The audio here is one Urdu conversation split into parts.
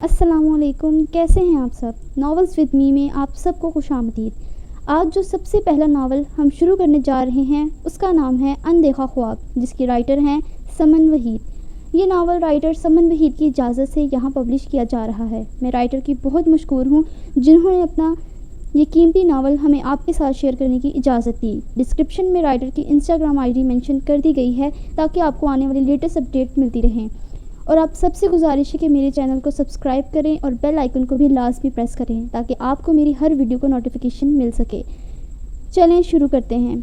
السلام علیکم، کیسے ہیں آپ سب؟ ناولز ود می میں آپ سب کو خوش آمدید۔ آج جو سب سے پہلا ناول ہم شروع کرنے جا رہے ہیں اس کا نام ہے اندیکھا خواب، جس کی رائٹر ہیں سمن وحید۔ یہ ناول رائٹر سمن وحید کی اجازت سے یہاں پبلش کیا جا رہا ہے۔ میں رائٹر کی بہت مشکور ہوں جنہوں نے اپنا یہ قیمتی ناول ہمیں آپ کے ساتھ شیئر کرنے کی اجازت دی۔ ڈسکرپشن میں رائٹر کی انسٹاگرام آئی ڈی مینشن کر دی گئی ہے تاکہ آپ کو آنے والی لیٹسٹ اپڈیٹ ملتی رہیں، اور آپ سب سے گزارش ہے کہ میرے چینل کو سبسکرائب کریں اور بیل آئیکن کو بھی لازمی پریس کریں تاکہ آپ کو میری ہر ویڈیو کو نوٹیفیکیشن مل سکے۔ چلیں شروع کرتے ہیں۔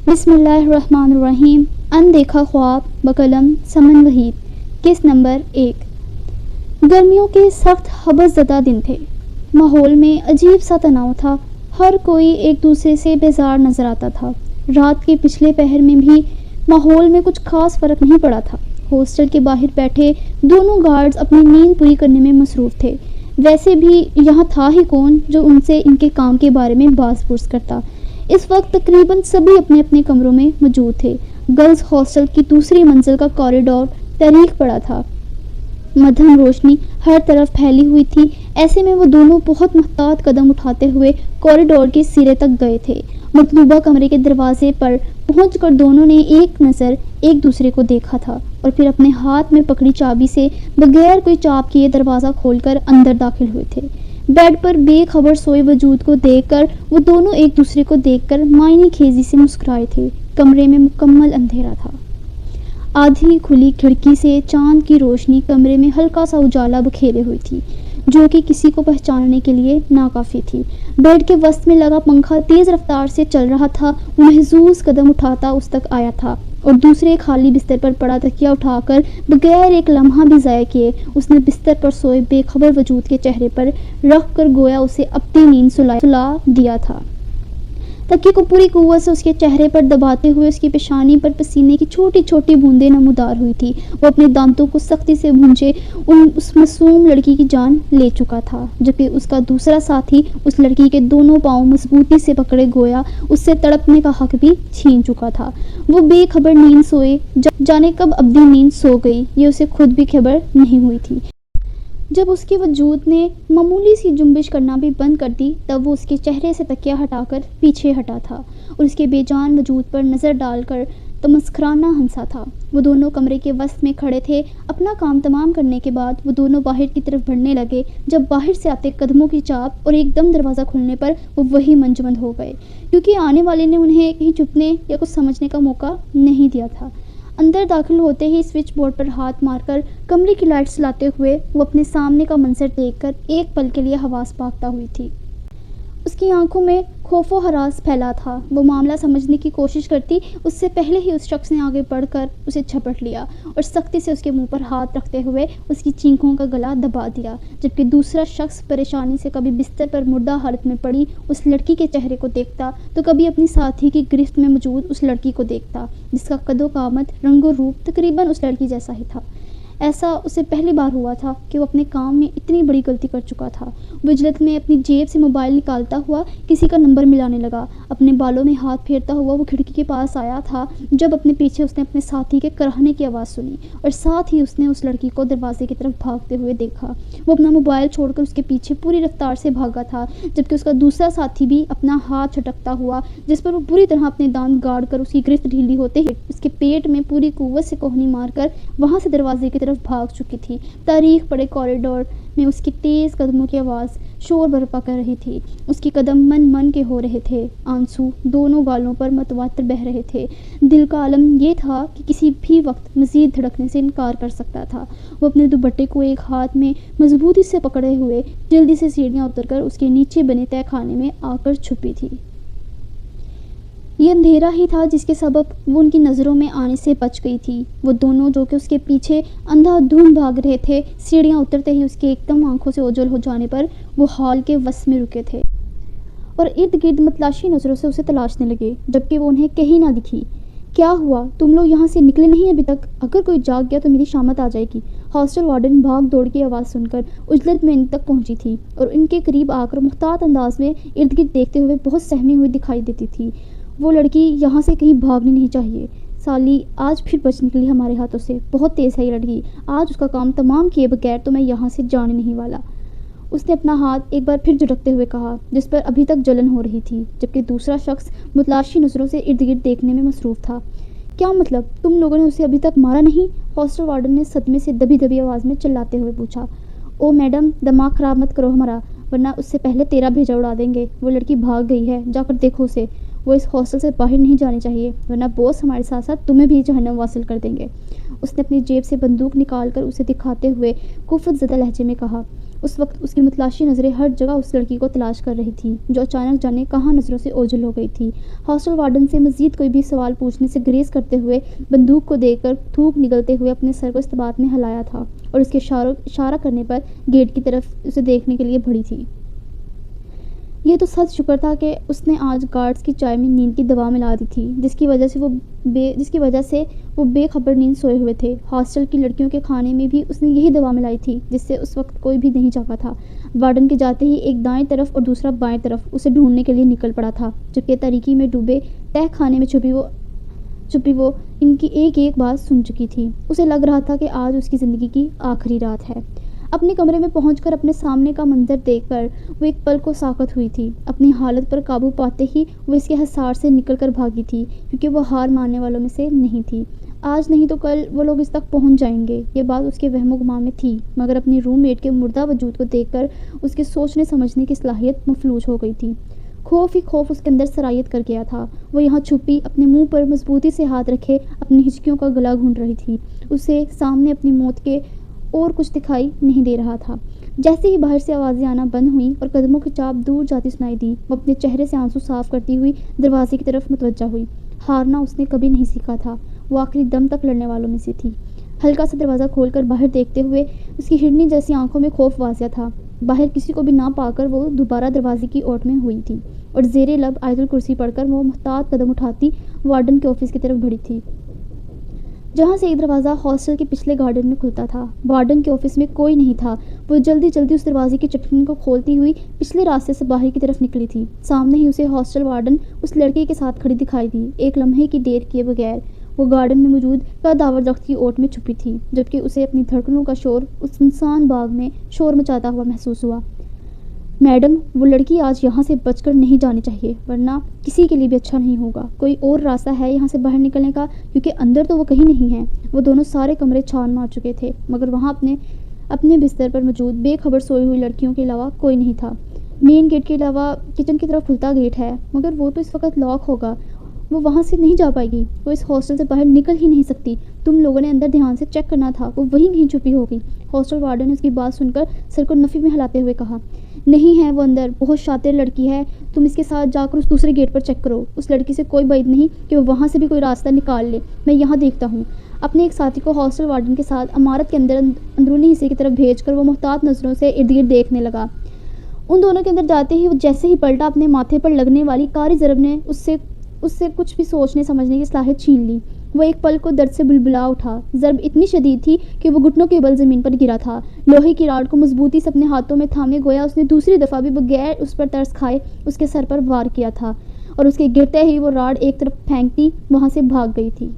بسم اللہ الرحمن الرحیم۔ اندیکھا خواب بقلم سمن وحید۔ قسط نمبر 1۔ گرمیوں کے سخت حبس زدہ دن تھے۔ ماحول میں عجیب سا تناؤ تھا، ہر کوئی ایک دوسرے سے بیزار نظر آتا تھا۔ رات کے پچھلے پہر میں بھی ماحول میں کچھ خاص فرق نہیں پڑا تھا۔ ہاسٹل کے باہر بیٹھے دونوں گارڈز اپنی نیند پوری کرنے میں مصروف تھے۔ ویسے بھی یہاں تھا ہی کون جو ان سے ان کے کام کے بارے میں باز پرس کرتا۔ اس وقت تقریباً سبھی اپنے اپنے کمروں میں موجود تھے۔ گرلز ہاسٹل کی دوسری منزل کا کوریڈور تاریک پڑا تھا، مدھم روشنی ہر طرف پھیلی ہوئی تھی۔ ایسے میں وہ دونوں بہت محتاط قدم اٹھاتے ہوئے کوریڈور کے سرے تک گئے تھے۔ مطلوبہ کمرے کے دروازے پر پہنچ کر دونوں نے ایک نظر ایک دوسرے کو دیکھا تھا اور پھر اپنے ہاتھ میں پکڑی چابی سے بغیر کوئی چاپ کیے دروازہ کھول کر اندر داخل ہوئے تھے۔ بیڈ پر بے خبر سوئے وجود کو دیکھ کر وہ دونوں ایک دوسرے کو دیکھ کر معنی خیزی سے مسکرائے تھے۔ کمرے میں مکمل اندھیرا تھا۔ آدھی کھلی کھڑکی سے چاند کی روشنی کمرے میں ہلکا سا اجالا بکھیرے ہوئی تھی جو کہ کسی کو پہچاننے کے لیے ناکافی تھی۔ بیڈ کے وسط میں لگا پنکھا تیز رفتار سے چل رہا تھا۔ وہ محظوظ قدم اٹھاتا اس تک آیا تھا اور دوسرے خالی بستر پر پڑا تکیہ اٹھا کر بغیر ایک لمحہ بھی ضائع کیے اس نے بستر پر سوئے بے خبر وجود کے چہرے پر رکھ کر گویا اسے اپنی نیند سلا دیا تھا۔ تکیے کو پوری قوت سے اس کے چہرے پر دباتے ہوئے اس کی پیشانی پر پسینے کی چھوٹی چھوٹی بوندیں نمودار ہوئی تھی۔ وہ اپنے دانتوں کو سختی سے بھونچے اس معصوم لڑکی کی جان لے چکا تھا، جبکہ اس کا دوسرا ساتھی اس لڑکی کے دونوں پاؤں مضبوطی سے پکڑے گویا اس سے تڑپنے کا حق بھی چھین چکا تھا۔ وہ بے خبر نیند سوئے، جانے کب ابدی نیند سو گئی یہ اسے خود بھی خبر نہیں ہوئی تھی۔ جب اس کے وجود نے معمولی سی جنبش کرنا بھی بند کر دی تب وہ اس کے چہرے سے تکیہ ہٹا کر پیچھے ہٹا تھا اور اس کے بے جان وجود پر نظر ڈال کر تمسخرانہ ہنسا تھا۔ وہ دونوں کمرے کے وسط میں کھڑے تھے۔ اپنا کام تمام کرنے کے بعد وہ دونوں باہر کی طرف بڑھنے لگے جب باہر سے آتے قدموں کی چاپ اور ایک دم دروازہ کھلنے پر وہ وہی منجمد ہو گئے، کیونکہ آنے والے نے انہیں کہیں چھپنے یا کچھ سمجھنے کا موقع نہیں دیا تھا۔ اندر داخل ہوتے ہی سوئچ بورڈ پر ہاتھ مار کر کمرے کی لائٹ سلاتے ہوئے وہ اپنے سامنے کا منظر دیکھ کر ایک پل کے لیے حواس باختہ ہوئی تھی۔ اس کی آنکھوں میں خوف و ہراس پھیلا تھا۔ وہ معاملہ سمجھنے کی کوشش کرتی اس سے پہلے ہی اس شخص نے آگے بڑھ کر اسے جھپٹ لیا اور سختی سے اس کے منہ پر ہاتھ رکھتے ہوئے اس کی چینخوں کا گلا دبا دیا، جبکہ دوسرا شخص پریشانی سے کبھی بستر پر مردہ حالت میں پڑی اس لڑکی کے چہرے کو دیکھتا تو کبھی اپنی ساتھی کی گرفت میں موجود اس لڑکی کو دیکھتا جس کا قد و قامت، رنگ و روپ تقریباً اس لڑکی جیسا ہی تھا۔ ایسا اسے پہلی بار ہوا تھا کہ وہ اپنے کام میں اتنی بڑی غلطی کر چکا تھا۔ وہ جلد میں اپنی جیب سے موبائل نکالتا ہوا کسی کا نمبر ملانے لگا۔ اپنے بالوں میں ہاتھ پھیرتا ہوا وہ کھڑکی کے پاس آیا تھا جب اپنے پیچھے اس نے اپنے ساتھی کے کراہنے کی آواز سنی اور ساتھ ہی اس نے اس لڑکی کو دروازے کی طرف بھاگتے ہوئے دیکھا۔ وہ اپنا موبائل چھوڑ کر اس کے پیچھے پوری رفتار سے بھاگا تھا، جبکہ اس کا دوسرا ساتھی بھی اپنا ہاتھ چھٹکتا ہوا جس پر وہ بری طرح اپنے دانت گاڑ کر اس کی گرفت ڈھیلی ہوتے ہی اس کے پیٹ میں پوری قوت سے کوہنی مار کر وہاں سے دروازے کی طرف بھاگ چکی تھی۔ تاریک پڑے کوریڈور میں اس کی تیز قدموں کی آواز شور برپا کر رہی تھی۔ اس کے قدم من من کے ہو رہے تھے، آنسو دونوں گالوں پر متواتر بہہ رہے تھے۔ دل کا عالم یہ تھا کہ کسی بھی وقت مزید دھڑکنے سے انکار کر سکتا تھا۔ وہ اپنے دوپٹے کو ایک ہاتھ میں مضبوطی سے پکڑے ہوئے جلدی سے سیڑھیاں اتر کر اس کے نیچے بنے تہہ خانے میں آ کر چھپی تھی۔ یہ اندھیرا ہی تھا جس کے سبب وہ ان کی نظروں میں آنے سے بچ گئی تھی۔ وہ دونوں جو کہ اس کے پیچھے اندھا دھند بھاگ رہے تھے، سیڑھیاں اترتے ہی اس کے ایک دم آنکھوں سے اوجھل ہو جانے پر وہ ہال کے وسط میں رکے تھے اور ارد گرد متلاشی نظروں سے اسے تلاشنے لگے، جبکہ وہ انہیں کہیں نہ دکھی۔ کیا ہوا؟ تم لوگ یہاں سے نکلے نہیں ابھی تک؟ اگر کوئی جاگ گیا تو میری شامت آ جائے گی۔ ہاسٹل وارڈن بھاگ دوڑ کی آواز سن کر اجلت میں ان تک پہنچی تھی اور ان کے قریب آ کر محتاط انداز میں ارد گرد دیکھتے ہوئے بہت سہمی ہوئی دکھائی دیتی تھی۔ وہ لڑکی یہاں سے کہیں بھاگنی نہیں چاہیے، سالی آج پھر بچ نکلی ہمارے ہاتھوں سے. بہت تیز ہے یہ لڑکی. آج اس کا کام تمام کیے بغیر تو میں یہاں سے جانے نہیں والا. اس نے اپنا ہاتھ ایک بار پھر جھٹکتے ہوئے کہا جس پر ابھی تک جلن ہو رہی تھی، جبکہ دوسرا شخص متلاشی نظروں سے ارد گرد دیکھنے میں مصروف تھا. کیا مطلب؟ تم لوگوں نے اسے ابھی تک مارا نہیں؟ ہاسٹل وارڈن نے صدمے سے دبی دبی آواز میں چلاتے ہوئے پوچھا. او میڈم، دماغ خراب مت کرو ہمارا، ورنہ اس سے پہلے تیرا بھیجا اڑا دیں گے. وہ لڑکی بھاگ گئی ہے، جا کر دیکھو اسے. وہ اس ہاسٹل سے باہر نہیں جانی چاہیے، ورنہ باس ہمارے ساتھ ساتھ تمہیں بھی جہنم واصل کر دیں گے. اس نے اپنی جیب سے بندوق نکال کر اسے دکھاتے ہوئے کفت زدہ لہجے میں کہا. اس وقت اس کی متلاشی نظریں ہر جگہ اس لڑکی کو تلاش کر رہی تھیں جو اچانک جانے کہاں نظروں سے اوجھل ہو گئی تھی. ہاسٹل وارڈن سے مزید کوئی بھی سوال پوچھنے سے گریز کرتے ہوئے بندوق کو دیکھ کر تھوک نگلتے ہوئے اپنے سر کو استباط میں ہلایا تھا اور اس کے اشارہ کرنے پر گیٹ کی طرف اسے دیکھنے کے لیے بڑھی تھی. یہ تو سچ شکر تھا کہ اس نے آج گارڈز کی چائے میں نیند کی دوا ملا دی تھی، جس کی وجہ سے وہ بے خبر نیند سوئے ہوئے تھے. ہاسٹل کی لڑکیوں کے کھانے میں بھی اس نے یہی دوا ملائی تھی جس سے اس وقت کوئی بھی نہیں جاگا تھا. وارڈن کے جاتے ہی ایک دائیں طرف اور دوسرا بائیں طرف اسے ڈھونڈنے کے لیے نکل پڑا تھا، جبکہ تاریکی میں ڈوبے تہہ خانے میں چھپی وہ ان کی ایک ایک بات سن چکی تھی. اسے لگ رہا تھا کہ آج اس کی زندگی کی آخری رات ہے. اپنے کمرے میں پہنچ کر اپنے سامنے کا منظر دیکھ کر وہ ایک پل کو ساکت ہوئی تھی. اپنی حالت پر قابو پاتے ہی وہ اس کے حصار سے نکل کر بھاگی تھی، کیونکہ وہ ہار ماننے والوں میں سے نہیں تھی. آج نہیں تو کل وہ لوگ اس تک پہنچ جائیں گے، یہ بات اس کے وہم و گمان میں تھی، مگر اپنی روم میٹ کے مردہ وجود کو دیکھ کر اس کے سوچنے سمجھنے کی صلاحیت مفلوج ہو گئی تھی. خوف ہی خوف اس کے اندر سرایت کر گیا تھا. وہ یہاں چھپی اپنے منہ پر مضبوطی سے ہاتھ رکھے اپنی ہچکیوں کا گلا گھونٹ رہی تھی. اسے سامنے اپنی موت کے اور کچھ دکھائی نہیں دے رہا تھا. جیسے ہی باہر سے آوازیں آنا بند ہوئیں اور قدموں کی چاپ دور جاتی سنائی دی، وہ اپنے چہرے سے آنسو صاف کرتی ہوئی دروازے کی طرف متوجہ ہوئی. ہارنا اس نے کبھی نہیں سیکھا تھا. وہ آخری دم تک لڑنے والوں میں سے تھی. ہلکا سا دروازہ کھول کر باہر دیکھتے ہوئے اس کی ہرنی جیسی آنکھوں میں خوف واضح تھا. باہر کسی کو بھی نہ پا کر وہ دوبارہ دروازے کی اوٹ میں ہوئی تھی اور زیر لب آیت الکرسی پڑھ کر وہ محتاط قدم اٹھاتی وارڈن کے آفس کی طرف بڑھی تھی، جہاں سے ایک دروازہ ہاسٹل کے پچھلے گارڈن میں کھلتا تھا. وارڈن کے آفس میں کوئی نہیں تھا. وہ جلدی اس دروازے کی چٹکنی کو کھولتی ہوئی پچھلے راستے سے باہر کی طرف نکلی تھی. سامنے ہی اسے ہاسٹل وارڈن اس لڑکے کے ساتھ کھڑی دکھائی دی. ایک لمحے کی دیر کیے بغیر وہ گارڈن میں موجود کداور درخت کی اوٹ میں چھپی تھی، جبکہ اسے اپنی دھڑکنوں کا شور اس سنسان باغ میں شور مچاتا ہوا محسوس ہوا. میڈم، وہ لڑکی آج یہاں سے بچ کر نہیں جانی چاہیے، ورنہ کسی کے لیے بھی اچھا نہیں ہوگا. کوئی اور راستہ ہے یہاں سے باہر نکلنے کا؟ کیونکہ اندر تو وہ کہیں نہیں ہے. وہ دونوں سارے کمرے چھان مار چکے تھے، مگر وہاں اپنے بستر پر موجود بے خبر سوئی ہوئی لڑکیوں کے علاوہ کوئی نہیں تھا. مین گیٹ کے علاوہ کچن کی طرف کھلتا گیٹ ہے، مگر وہ تو اس وقت لاک ہوگا. وہ وہاں سے نہیں جا پائے گی. وہ اس ہاسٹل سے باہر نکل ہی نہیں سکتی. تم لوگوں نے اندر دھیان سے چیک کرنا تھا، وہ وہیں کہیں چھپی ہوگی. ہاسٹل وارڈن نے اس کی بات سن کر سر کو نفی میں ہلاتے ہوئے کہا. نہیں ہے وہ اندر، بہت شاطر لڑکی ہے. تم اس کے ساتھ جا کر اس دوسرے گیٹ پر چیک کرو. اس لڑکی سے کوئی بعید نہیں کہ وہ وہاں سے بھی کوئی راستہ نکال لے. میں یہاں دیکھتا ہوں. اپنے ایک ساتھی کو ہاسٹل وارڈن کے ساتھ عمارت کے اندرونی حصے کی طرف بھیج کر وہ محتاط نظروں سے ارد گرد دیکھنے لگا. ان دونوں کے اندر جاتے ہی وہ جیسے ہی پلٹا، اپنے ماتھے پر لگنے والی کاری ضرب نے اس سے کچھ بھی سوچنے سمجھنے کی صلاحیت چھین لی. وہ ایک پل کو درد سے بلبلا اٹھا. ضرب اتنی شدید تھی کہ وہ گھٹنوں کے بل زمین پر گرا تھا. لوہے کی راڈ کو مضبوطی سے اپنے ہاتھوں میں تھامے گویا اس نے دوسری دفعہ بھی بغیر اس پر ترس کھائے اس کے سر پر وار کیا تھا، اور اس کے گرتے ہی وہ راڈ ایک طرف پھینکتی وہاں سے بھاگ گئی تھی.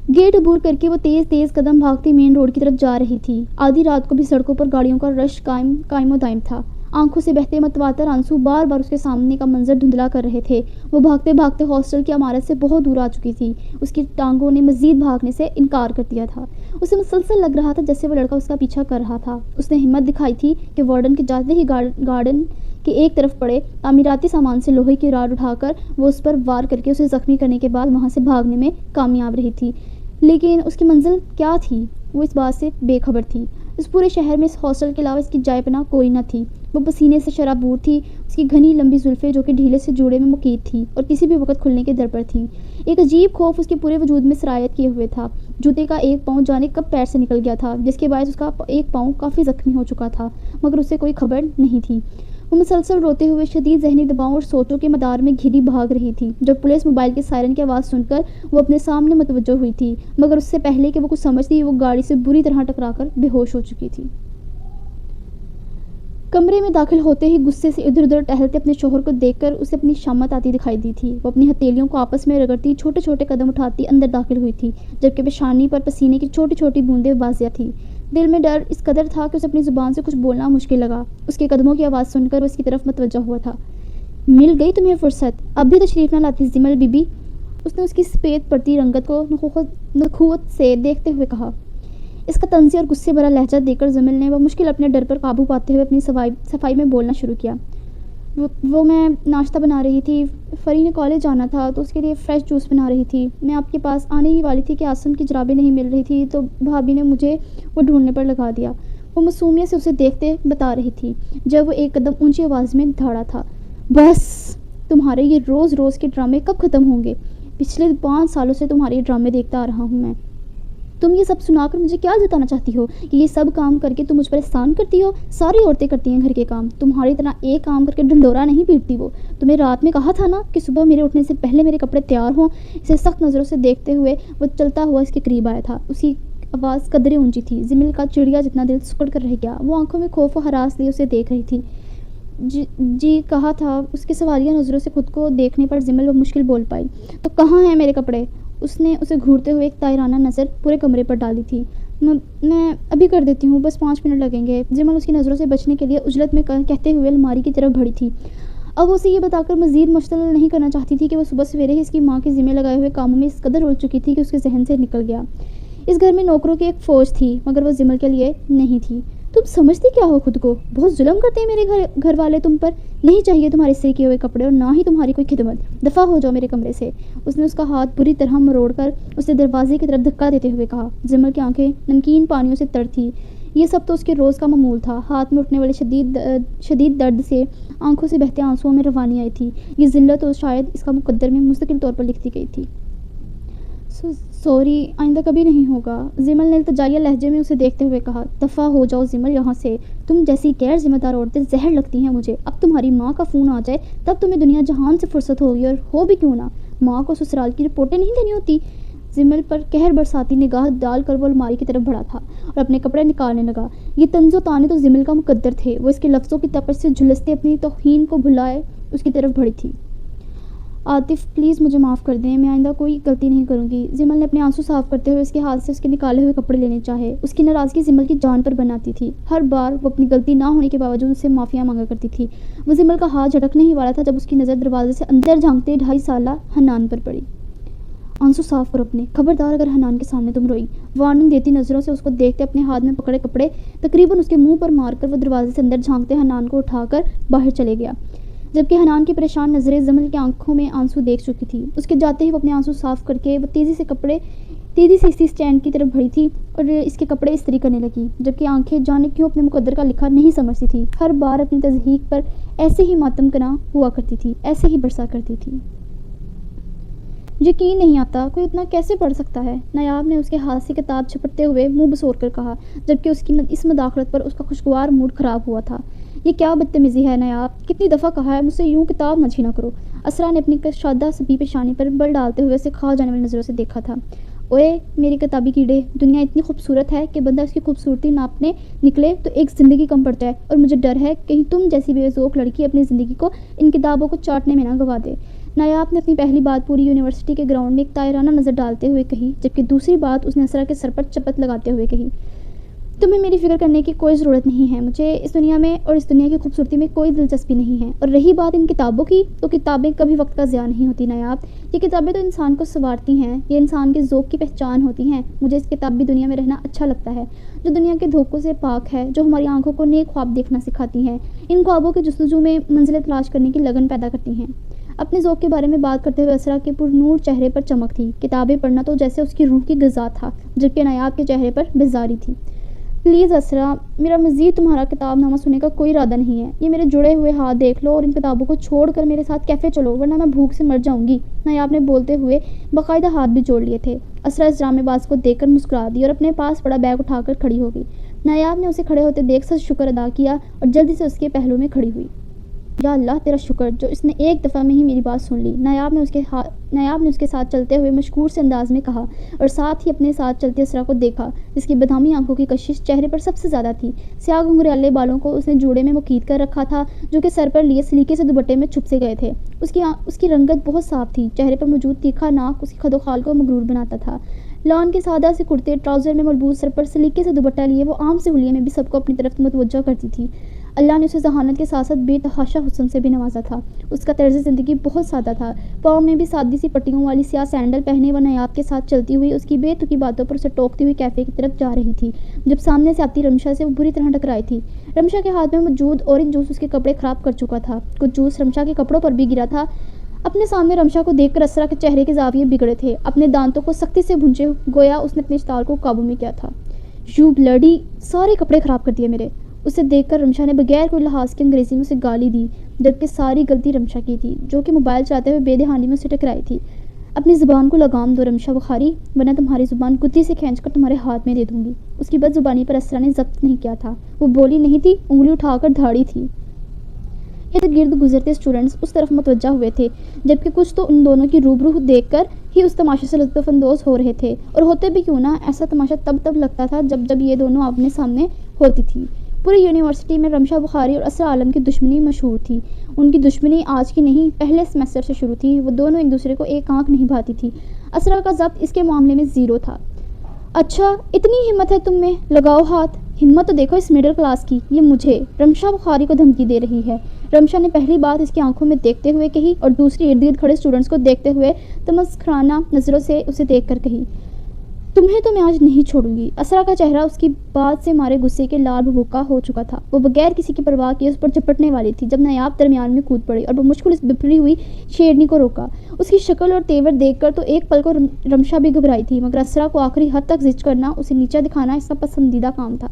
گیٹ عبور کر کے وہ تیز قدم بھاگتی مین روڈ کی طرف جا رہی تھی. آدھی رات کو بھی سڑکوں پر گاڑیوں کا رش قائم و دائم تھا. آنکھوں سے بہتے متواتر آنسو بار بار اس کے سامنے کا منظر دھندلا کر رہے تھے. وہ بھاگتے بھاگتے ہاسٹل کی عمارت سے بہت دور آ چکی تھی. اس کی ٹانگوں نے مزید بھاگنے سے انکار کر دیا تھا. اسے مسلسل لگ رہا تھا جیسے وہ لڑکا اس کا پیچھا کر رہا تھا. اس نے ہمت دکھائی تھی کہ وارڈن کے جاتے ہی گارڈن کے ایک طرف پڑے تعمیراتی سامان سے لوہے کی راڈ اٹھا کر وہ اس پر وار کر کے اسے زخمی کرنے کے بعد وہاں سے بھاگنے میں کامیاب رہی تھی. لیکن اس کی منزل کیا تھی، وہ اس بات سے بے خبر تھی. اس پورے شہر میں اس ہاسٹل کے علاوہ اس کی جائے پناہ کوئی نہ تھی. وہ پسینے سے شرابور تھی. اس کی گھنی لمبی زلفیں جو کہ ڈھیلے سے جوڑے میں مقید تھیں اور کسی بھی وقت کھلنے کے در پر تھیں. ایک عجیب خوف اس کے پورے وجود میں سرایت کیے ہوئے تھا. جوتے کا ایک پاؤں جانے کب پیر سے نکل گیا تھا، جس کے باعث اس کا ایک پاؤں کافی زخمی ہو چکا تھا، مگر اسے کوئی خبر نہیں تھی. وہ مسلسل روتے ہوئے شدید ذہنی دباؤ اور سوچوں کے مدار میں گھری بھاگ رہی تھی. جب پولیس موبائل کے سائرن کی آواز سن کر وہ اپنے سامنے متوجہ ہوئی تھی، مگر اس سے پہلے کہ وہ کچھ سمجھتی وہ گاڑی سے بری طرح ٹکرا کر بے ہوش ہو چکی تھی. کمرے میں داخل ہوتے ہی غصے سے ادھر ادھر ٹہلتے اپنے شوہر کو دیکھ کر اسے اپنی شامت آتی دکھائی دی تھی۔ وہ اپنی ہتھیلیوں کو آپس میں رگڑتی چھوٹے چھوٹے قدم اٹھاتی اندر داخل ہوئی تھی، جبکہ پیشانی پر پسینے کی چھوٹی چھوٹی بوندیں واضح تھیں۔ دل میں ڈر اس قدر تھا کہ اسے اپنی زبان سے کچھ بولنا مشکل لگا۔ اس کے قدموں کی آواز سن کر وہ اس کی طرف متوجہ ہوا تھا۔ مل گئی تمہیں فرصت، اب بھی تشریف نہ لاتی زمل بی بی؟ اس نے اس کی سفید پڑتی رنگت کو نخوت سے دیکھتے ہوئے کہا۔ اس کا طنزی اور غصے بھرا لہجہ دیکھ کر زمل نے مشکل اپنے ڈر پر قابو پاتے ہوئے اپنی صفائی میں بولنا شروع کیا۔ وہ میں ناشتہ بنا رہی تھی، فری نے کالج جانا تھا تو اس کے لیے فریش جوس بنا رہی تھی۔ میں آپ کے پاس آنے ہی والی تھی کہ آسم کی جرابیں نہیں مل رہی تھی تو بھابھی نے مجھے وہ ڈھونڈنے پر لگا دیا۔ وہ معصومیت سے اسے دیکھتے بتا رہی تھی جب وہ ایک قدم اونچی آواز میں دھاڑا تھا۔ بس تمہارے یہ روز روز کے ڈرامے کب ختم ہوں گے؟ پچھلے 5 سالوں سے تمہارے ڈرامے دیکھتا آ رہا ہوں میں۔ تم یہ سب سنا کر مجھے کیا جتانا چاہتی ہو کہ یہ سب کام کر کے تم مجھ پر احسان کرتی ہو؟ ساری عورتیں کرتی ہیں گھر کے کام، تمہاری طرح ایک کام کر کے ڈھنڈورا نہیں پیٹتی وہ۔ تمہیں رات میں کہا تھا نا کہ صبح میرے اٹھنے سے پہلے میرے کپڑے تیار ہوں۔ اسے سخت نظروں سے دیکھتے ہوئے وہ چلتا ہوا اس کے قریب آیا تھا۔ اس کی آواز قدرے اونچی تھی، زمل کا چڑیا جتنا دل سکڑ کر رہ گیا۔ وہ آنکھوں میں خوف و ہراس لیے اسے دیکھ رہی تھی۔ جی کہا تھا۔ اس کے سوالیہ نظروں سے خود کو دیکھنے پر زمل وہ مشکل بول پائی۔ تو کہاں ہیں میرے کپڑے؟ اس نے اسے گھورتے ہوئے ایک طائرانہ نظر پورے کمرے پر ڈالی تھی۔ میں ابھی کر دیتی ہوں، بس 5 منٹ لگیں گے، زمل اس کی نظروں سے بچنے کے لیے عجلت میں کہتے ہوئے الماری کی طرف بڑھی تھی۔ اب وہ اسے یہ بتا کر مزید مشتعل نہیں کرنا چاہتی تھی کہ وہ صبح سویرے ہی اس کی ماں کے ذمہ لگائے ہوئے کاموں میں اس قدر الجھ چکی تھی کہ اس کے ذہن سے نکل گیا۔ اس گھر میں نوکروں کی ایک فوج تھی مگر وہ زمل کے لیے نہیں تھی۔ تم سمجھتی کیا ہو خود کو؟ بہت ظلم کرتے ہیں میرے گھر والے تم پر۔ نہیں چاہیے تمہارے استری کیے ہوئے کپڑے اور نہ ہی تمہاری کوئی خدمت۔ دفع ہو جاؤ میرے کمرے سے۔ اس نے اس کا ہاتھ بری طرح مروڑ کر اسے دروازے کی طرف دھکا دیتے ہوئے کہا۔ زمل کی آنکھیں نمکین پانیوں سے تر تھیں۔ یہ سب تو اس کے روز کا معمول تھا۔ ہاتھ میں اٹھنے والے شدید درد سے آنکھوں سے بہتے آنسوؤں میں روانی آئی تھی۔ یہ ذلت تو شاید اس کا مقدر میں مستقل طور پر لکھتی گئی تھی۔ سوری، آئندہ کبھی نہیں ہوگا، زمل نے التجائیہ لہجے میں اسے دیکھتے ہوئے کہا۔ دفع ہو جاؤ زمل یہاں سے، تم جیسی غیر ذمہ دار عورتیں زہر لگتی ہیں مجھے۔ اب تمہاری ماں کا فون آ جائے تب تمہیں دنیا جہان سے فرصت ہوگی، اور ہو بھی کیوں نہ، ماں کو سسرال کی رپورٹیں نہیں دینی ہوتی۔ زمل پر قہر برساتی نگاہ ڈال کر وہ الماری کی طرف بڑھا تھا اور اپنے کپڑے نکالنے لگا۔ یہ طنز و طعنے تو زمل کا مقدر تھے۔ وہ اس کے لفظوں کی تپش سے جھلستے اپنی توہین کو بھلائے اس کی طرف بڑھی تھی۔ عاطف پلیز مجھے معاف کر دیں، میں آئندہ کوئی غلطی نہیں کروں گی۔ زمل نے اپنے آنسو صاف کرتے ہوئے اس کے ہاتھ سے اس کے نکالے ہوئے کپڑے لینے چاہے۔ اس کی ناراضگی زمل کی جان پر بناتی تھی۔ ہر بار وہ اپنی غلطی نہ ہونے کے باوجود اس سے معافیاں مانگا کرتی تھی۔ وہ زمل کا ہاتھ جھٹکنے ہی والا تھا جب اس کی نظر دروازے سے اندر جھانکتے 2.5 سالہ حنان پر پڑی۔ آنسو صاف کرو اپنے، خبردار اگر حنان کے سامنے تم روئی۔ وارننگ دیتی نظروں سے اس کو دیکھتے اپنے ہاتھ میں پکڑے کپڑے تقریباً اس کے منہ پر مار کر وہ دروازے سے اندر جھانکتے حنان کو اٹھا کر باہر چلے گیا، جبکہ حنان کی پریشان نظریں زمل کی آنکھوں میں آنسو دیکھ چکی تھی۔ اس کے جاتے ہی وہ اپنے آنسو صاف کر کے وہ تیزی سے اسی اسٹینڈ کی طرف بڑھی تھی اور اس کے کپڑے استری کرنے لگی، جبکہ آنکھیں جانے کیوں اپنے مقدر کا لکھا نہیں سمجھتی تھی۔ ہر بار اپنی تضحیک پر ایسے ہی ماتم کناں ہوا کرتی تھی، ایسے ہی برسا کرتی تھی۔ یقین نہیں آتا، کوئی اتنا کیسے پڑھ سکتا ہے؟ نایاب نے اس کے ہاتھ سے کتاب چھپٹتے ہوئے منہ بسور کر کہا، جبکہ اس کی اس مداخلت پر اس کا خوشگوار موڈ خراب ہوا تھا۔ یہ کیا بدتمیزی ہے نایاب، کتنی دفعہ کہا ہے مجھ سے یوں کتاب نہ چھینا کرو۔ اسرا نے اپنی کشادہ سبی پیشانی پر بل ڈالتے ہوئے اسے کھا جانے والی نظروں سے دیکھا تھا۔ اوئے میری کتابی کیڑے، دنیا اتنی خوبصورت ہے کہ بندہ اس کی خوبصورتی ناپنے نکلے تو ایک زندگی کم پڑتا ہے، اور مجھے ڈر ہے کہیں تم جیسی بے ذوق لڑکی اپنی زندگی کو ان کتابوں کو چاٹنے میں نہ گوا دے۔ نایاب نے اپنی پہلی بات پوری یونیورسٹی کے گراؤنڈ میں ایک طائرانہ نظر ڈالتے ہوئے کہی، جبکہ دوسری بات اس نے اسرا کے سر پر چپت لگاتے ہوئے کہی۔ تمہیں میری فکر کرنے کی کوئی ضرورت نہیں ہے، مجھے اس دنیا میں اور اس دنیا کی خوبصورتی میں کوئی دلچسپی نہیں ہے، اور رہی بات ان کتابوں کی تو کتابیں کبھی وقت کا ضیاع نہیں ہوتی نایاب، یہ کتابیں تو انسان کو سنوارتی ہیں، یہ انسان کے ذوق کی پہچان ہوتی ہیں۔ مجھے اس کتابی دنیا میں رہنا اچھا لگتا ہے جو دنیا کے دھوکوں سے پاک ہے، جو ہماری آنکھوں کو نیک خواب دیکھنا سکھاتی ہیں، ان خوابوں کی جستجو میں منزلیں تلاش کرنے کی لگن پیدا کرتی ہیں۔ اپنے ذوق کے بارے میں بات کرتے ہوئے اسرا کے پر نور چہرے پر چمک تھی۔ کتابیں پڑھنا تو جیسے اس کی روح کی غذا تھا، جبکہ نایاب کے چہرے پر بیزاری تھی۔ پلیز اسرا، میرا مزید تمہارا کتاب نامہ سننے کا کوئی ارادہ نہیں ہے، یہ میرے جڑے ہوئے ہاتھ دیکھ لو اور ان کتابوں کو چھوڑ کر میرے ساتھ کیفے چلو، ورنہ میں بھوک سے مر جاؤں گی۔ نایاب نے بولتے ہوئے باقاعدہ ہاتھ بھی جوڑ لیے تھے۔ اسرا اس ڈرامے باز کو دیکھ کر مسکرا دی اور اپنے پاس پڑا بیگ اٹھا کر کھڑی ہو گئی۔ نایاب نے اسے کھڑے ہوتے دیکھ سچ شکر ادا کیا اور جلدی سے اس کے پہلو میں کھڑی ہوئی۔ یا اللہ تیرا شکر جو اس نے ایک دفعہ میں ہی میری بات سن لی، نایاب نے اس کے ساتھ چلتے ہوئے مشکور سے انداز میں کہا، اور ساتھ ہی اپنے ساتھ چلتی اسرا کو دیکھا جس کی بادامی آنکھوں کی کشش چہرے پر سب سے زیادہ تھی۔ سیاہ گھنگریالے بالوں کو اس نے جوڑے میں مقید کر رکھا تھا جو کہ سر پر لیے سلیقے سے دوپٹے میں چھپ سے گئے تھے۔ اس کی رنگت بہت صاف تھی، چہرے پر موجود تیکھا ناک اس کی خد و خال کو مغرور بناتا تھا۔ لان کے سادہ سے کرتے ٹراؤزر میں ملبوس، سر پر سلیقے سے دوپٹہ لیے وہ عام سے حلیے میں بھی سب کو اپنی طرف متوجہ کرتی تھی۔ اللہ نے اسے ذہانت کے ساتھ ساتھ بے تحاشا حسن سے بھی نوازا تھا۔ اس کا طرز زندگی بہت سادہ تھا، پاؤں میں بھی سادی سی پٹیوں والی سیاہ سینڈل پہنے وہ نایاب کے ساتھ چلتی ہوئی اس کی بے تکی باتوں پر اسے ٹوکتی ہوئی کیفے کی طرف جا رہی تھی جب سامنے سے آتی رمشا سے وہ بری طرح ٹکرائی تھی۔ رمشا کے ہاتھ میں موجود اورنج جوس اس کے کپڑے خراب کر چکا تھا، کچھ جوس رمشا کے کپڑوں پر بھی گرا تھا۔ اپنے سامنے رمشا کو دیکھ کر اسرا کے چہرے کے زاویے بگڑے تھے، اپنے دانتوں کو سختی سے بھونچے گویا اس نے اپنے اشتعال کو قابو میں کیا تھا۔ یو بلڈی، سارے کپڑے خراب کر دیے میرے۔ اسے دیکھ کر رمشا نے بغیر کوئی لحاظ کے انگریزی میں اسے گالی دی، جبکہ ساری غلطی رمشا کی تھی جو کہ موبائل چلاتے ہوئے بے دہانی میں اسے ٹکرائی تھی۔ اپنی زبان کو لگام دو رمشا بخاری، ورنہ تمہاری زبان گدی سے کھینچ کر تمہارے ہاتھ میں دے دوں گی۔ اس کی بد زبانی پر اسرا نے ضبط نہیں کیا تھا، وہ بولی نہیں تھی، انگلی اٹھا کر دھاڑی تھی۔ ارد گرد گزرتے اسٹوڈنٹس اس طرف متوجہ ہوئے تھے، جبکہ کچھ تو ان دونوں کی روبرو دیکھ کر ہی اس تماشے سے لطف اندوز ہو رہے تھے، اور ہوتے بھی کیوں نہ، ایسا تماشا تب لگتا تھا جب یہ دونوں آمنے سامنے ہوتی تھی۔ پوری یونیورسٹی میں رمشا بخاری اور اسرا عالم کی دشمنی مشہور تھی۔ ان کی دشمنی آج کی نہیں، پہلے سیمسٹر سے شروع تھی۔ وہ دونوں ایک دوسرے کو ایک آنکھ نہیں بھاتی تھی۔ اسرا کا ضبط اس کے معاملے میں زیرو تھا۔ اچھا اتنی ہمت ہے تم میں، لگاؤ ہاتھ۔ ہمت تو دیکھو اس مڈل کلاس کی، یہ مجھے رمشا بخاری کو دھمکی دے رہی ہے۔ رمشا نے پہلی بات اس کی آنکھوں میں دیکھتے ہوئے کہی اور دوسری ارد گرد کھڑے اسٹوڈنٹس کو دیکھتے ہوئے تمسخرانہ نظروں سے اسے دیکھ کر کہی، تمہیں تو میں آج نہیں چھوڑوں گی۔ اسرا کا چہرہ اس کی بات سے مارے غصے کے لال بھبوکا ہو چکا تھا۔ وہ بغیر کسی کی پرواہ کیے اس پر جھپٹنے والی تھی جب نایاب درمیان میں کود پڑی اور بمشکل اس بپھری ہوئی شیرنی کو روکا۔ اس کی شکل اور تیور دیکھ کر تو ایک پل کو رمشا بھی گھبرائی تھی، مگر اسرا کو آخری حد تک زج کرنا، اسے نیچا دکھانا اس کا پسندیدہ کام تھا۔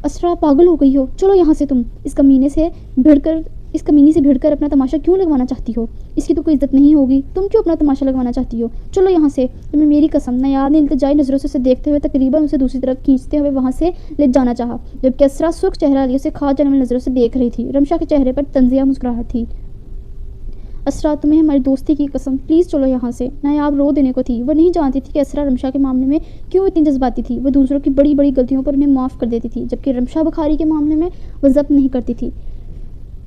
اسرا پاگل ہو گئی ہو، چلو یہاں سے، تم اس کمینی سے بھیڑ کر اپنا تماشا کیوں لگوانا چاہتی ہو؟ اس کی تو کوئی عزت نہیں ہوگی، تم کیوں اپنا تماشا لگوانا چاہتی ہو؟ چلو یہاں سے، تمہیں میری قسم۔ نایاب نے التجائی نظروں سے اسے دیکھتے ہوئے تقریباً اسے دوسری طرف کھینچتے ہوئے وہاں سے لے جانا چاہا، جبکہ اسرا سرخ چہرہ لیے اسے کھا جانے والی نظروں سے دیکھ رہی تھی۔ رمشا کے چہرے پر طنزیہ مسکراہٹ تھی۔ اسرا تمہیں ہماری دوستی کی قسم، پلیز چلو یہاں سے۔ نایاب رو دینے کو تھی، وہ نہیں جانتی تھی کہ اسرا رمشا کے معاملے میں کیوں اتنی جذباتی تھی۔ وہ دوسروں کی بڑی بڑی غلطیوں پر انہیں معاف کر دیتی تھی، جبکہ رمشا بخاری کے معاملے میں وہ ضبط نہیں کرتی تھی۔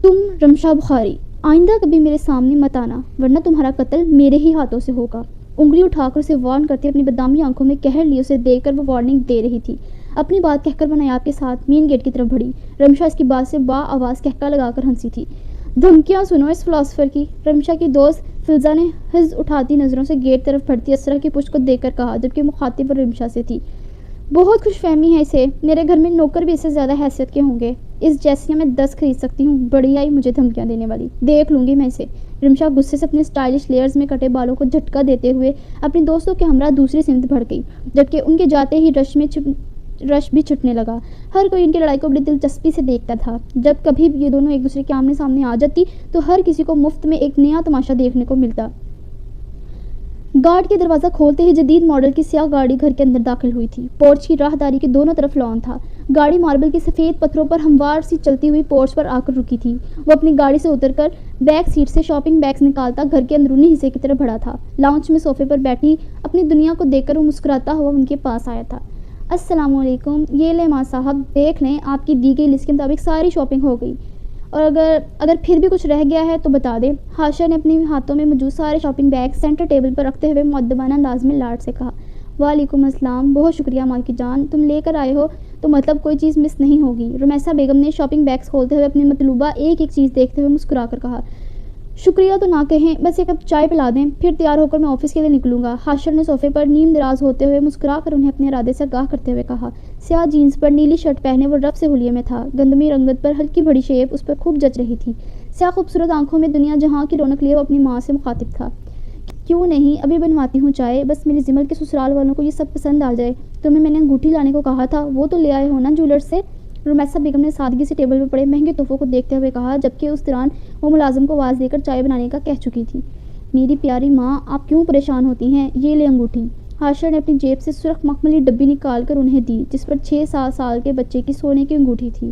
تم رمشا بخاری، آئندہ کبھی میرے سامنے مت آنا، ورنہ تمہارا قتل میرے ہی ہاتھوں سے ہوگا۔ انگلی اٹھا کر اسے وارن کرتی اپنی بدنامی آنکھوں میں قہر لیے اسے دیکھ کر وہ وارننگ دے رہی تھی۔ اپنی بات کہہ کر وہ نایاب کے ساتھ مین گیٹ کی طرف بڑھی۔ رمشا اس کی بات سے با آواز کہکا لگا کر ہنسی تھی۔ دھمکیاں سنو اس فلاسفر کی، رمشا کی دوست فلزا نے حز اٹھاتی نظروں سے گیٹ طرف بڑھتی اسرا کی پشت کو دیکھ کر کہا، جبکہ مخاطب رمشا سے تھی۔ بہت خوش فہمی ہے اسے، میرے گھر میں نوکر بھی اس سے زیادہ حیثیت کے ہوں گے، اس جیسیاں میں 10 خرید سکتی ہوں، بڑی آئی مجھے دھمکیاں دینے والی، دیکھ لوں گی میں اسے۔ رمشا غصے سے اپنے اسٹائلش لیئرز میں کٹے بالوں کو جھٹکا دیتے ہوئے اپنی دوستوں کے ہمراہ دوسری سمت بڑھ گئی، جبکہ ان کے جاتے ہی رش بھی چھٹنے لگا۔ ہر کوئی ان کی لڑائی کو بڑی دلچسپی سے دیکھتا تھا۔ جب کبھی یہ دونوں ایک دوسرے کے آمنے سامنے آ جاتی تو ہر کسی کو مفت میں ایک نیا تماشا دیکھنے کو ملتا۔ گارڈ کے دروازہ کھولتے ہی جدید ماڈل کی سیاہ گاڑی گھر کے اندر داخل ہوئی تھی۔ پورچ کی راہداری کے دونوں طرف لان تھا۔ گاڑی ماربل کے سفید پتھروں پر ہموار سی چلتی ہوئی پورچ پر آ کر رکی تھی۔ وہ اپنی گاڑی سے اتر کر بیک سیٹ سے شاپنگ بیگز نکالتا گھر کے اندرونی حصے کی طرف بڑھا تھا۔ لاؤنج میں صوفے پر بیٹھی اپنی دنیا کو دیکھ کر وہ مسکراتا ہوا ان کے پاس آیا تھا۔ السلام علیکم، یہ لیں ماں صاحب، دیکھ لیں آپ کی دی گئی لسٹ کے مطابق ساری شاپنگ ہو گئی، اور اگر پھر بھی کچھ رہ گیا ہے تو بتا دیں۔ ہاشا نے اپنے ہاتھوں میں موجود سارے شاپنگ بیگ سینٹر ٹیبل پر رکھتے ہوئے مؤدبانہ انداز میں لاڈ سے کہا۔ وعلیکم السلام، بہت شکریہ ماں کی جان، تم لے کر آئے ہو تو مطلب کوئی چیز مس نہیں ہوگی۔ رمیسا بیگم نے شاپنگ بیگز کھولتے ہوئے اپنی مطلوبہ ایک ایک چیز دیکھتے ہوئے مسکرا کر کہا۔ شکریہ تو نہ کہیں، بس ایک کپ چائے پلا دیں، پھر تیار ہو کر میں آفس کے لیے نکلوں گا۔ ہاشر نے صوفے پر نیم دراز ہوتے ہوئے مسکرا کر انہیں اپنے ارادے سے آگاہ کرتے ہوئے کہا۔ سیاہ جینس پر نیلی شرٹ پہنے وہ رف سے حلیے میں تھا، گندمی رنگت پر ہلکی بڑی شیپ اس پر خوب جچ رہی تھی۔ سیاہ خوبصورت آنکھوں میں دنیا جہاں کی رونق لیے وہ اپنی ماں سے مخاطب تھا۔ کیوں نہیں، ابھی بنواتی ہوں چائے، بس میری زمل کے سسرال والوں کو یہ سب پسند آ جائے۔ تمہیں میں نے انگوٹھی لانے کو کہا تھا، وہ تو لے آئے ہو نا جولر سے؟ رمیسا بیگم نے سادگی سے ٹیبل پر پڑے مہنگے تحفوں کو دیکھتے ہوئے کہا، جبکہ اس دوران وہ ملازم کو آواز دے کر چائے بنانے کا کہہ چکی تھی۔ میری پیاری ماں، آپ کیوں پریشان ہوتی ہیں، یہ لے انگوٹھی۔ ہاشر نے اپنی جیب سے سرخ مخملی ڈبی نکال کر انہیں دی، جس پر 6-7 سال کے بچے کی سونے کی انگوٹھی تھی۔